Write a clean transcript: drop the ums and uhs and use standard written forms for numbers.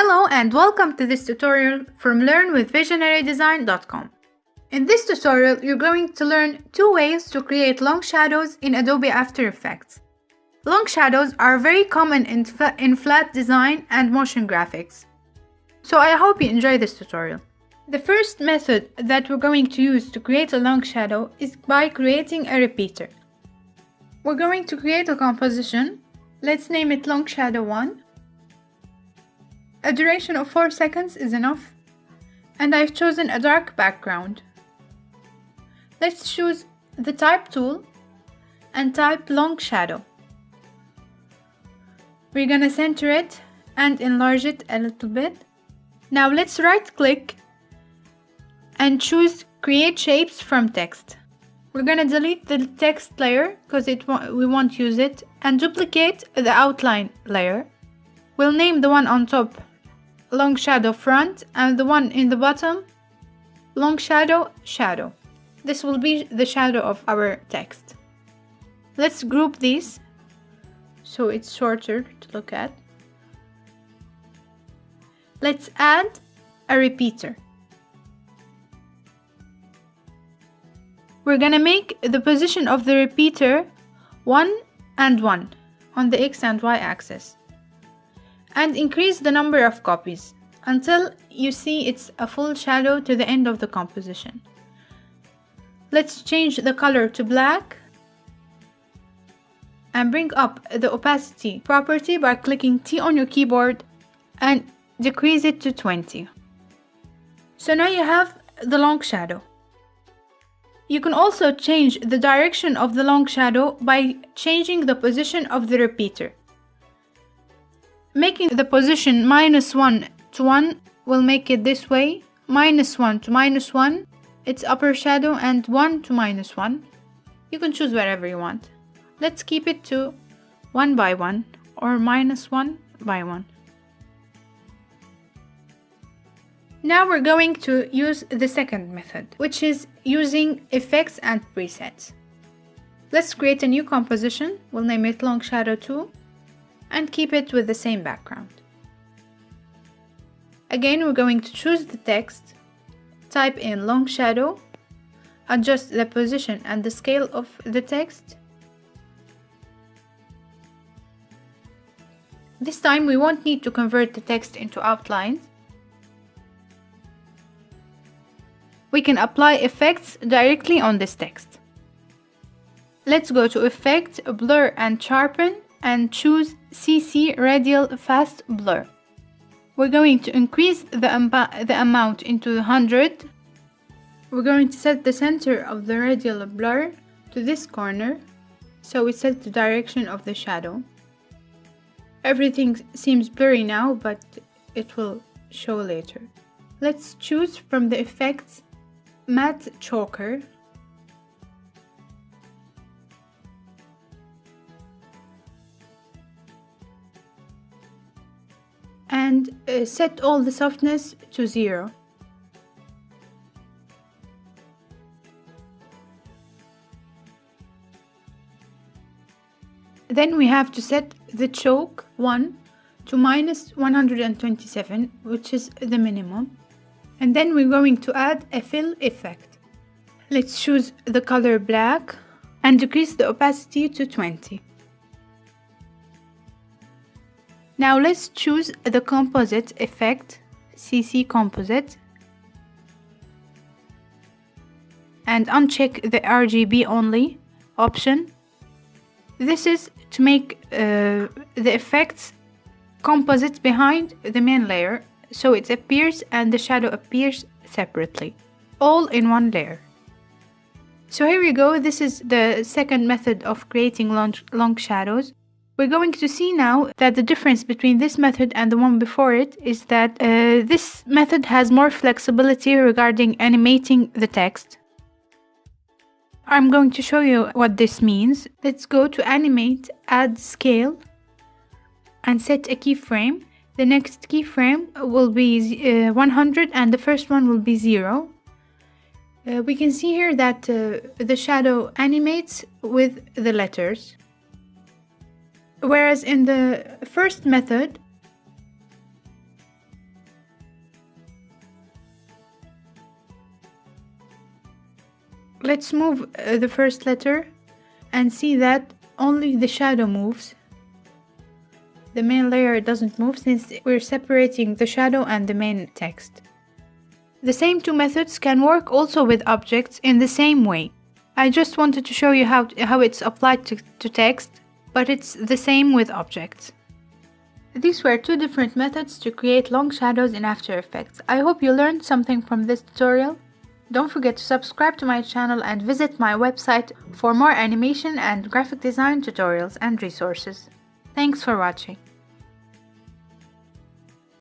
Hello and welcome to this tutorial from learnwithvisionarydesign.com. In this tutorial, you're going to learn two ways to create long shadows in Adobe After Effects. Long shadows are very common in flat design and motion graphics. So I hope you enjoy this tutorial. The first method that we're going to use to create a long shadow is by creating a repeater. We're going to create a composition. Let's name it Long Shadow 1. A duration of 4 seconds is enough, and I've chosen a dark background. Let's choose the type tool and type Long Shadow. We're gonna center it and enlarge it a little bit. Now let's right click and choose Create Shapes from Text. We're gonna delete the text layer because we won't use it, and duplicate the outline layer. We'll name the one on top Long Shadow Front and the one in the bottom Long Shadow Shadow. This will be the shadow of our text. Let's group these so it's shorter to look at. Let's add a repeater. We're gonna make the position of the repeater 1 and 1 on the X and Y axis, and increase the number of copies until you see it's a full shadow to the end of the composition. Let's change the color to black and bring up the opacity property by clicking T on your keyboard and decrease it to 20. So now you have the long shadow. You can also change the direction of the long shadow by changing the position of the repeater. Making the position -1 to 1 will make it this way, -1 to -1, it's upper shadow, and 1 to -1. You can choose whatever you want. Let's keep it to 1 by 1 or -1 by 1. Now we're going to use the second method, which is using effects and presets. Let's create a new composition. We'll name it Long Shadow 2 and keep it with the same background. Again, we're going to choose the text, type in Long Shadow, adjust the position and the scale of the text. This time we won't need to convert the text into outlines. We can apply effects directly on this text. Let's go to Effect, Blur and Sharpen and choose CC Radial Fast Blur. We're going to increase the amount into 100. We're going to set the center of the radial blur to this corner, so we set the direction of the shadow. Everything seems blurry now, but it will show later. Let's choose from the effects Matte Choker. And set all the softness to 0. Then we have to set the choke 1 to -127, which is the minimum. And then we're going to add a fill effect. Let's choose the color black and decrease the opacity to 20. Now let's choose the composite effect, CC Composite, and uncheck the RGB only option. This is to make the effects composite behind the main layer, so it appears and the shadow appears separately, all in one layer. So here we go, this is the second method of creating long shadows. We're going to see now that the difference between this method and the one before it is that this method has more flexibility regarding animating the text. I'm going to show you what this means. Let's go to Animate, Add Scale, and set a keyframe. The next keyframe will be 100 and the first one will be 0. We can see here that the shadow animates with the letters. Whereas in the first method, Let's move the first letter and see that only the shadow moves. The main layer doesn't move since we're separating the shadow and the main text. The same two methods can work also with objects in the same way. I just wanted to show you how it's applied to text, but it's the same with objects. These were two different methods to create long shadows in After Effects. I hope you learned something from this tutorial. Don't forget to subscribe to my channel and visit my website for more animation and graphic design tutorials and resources. Thanks for watching.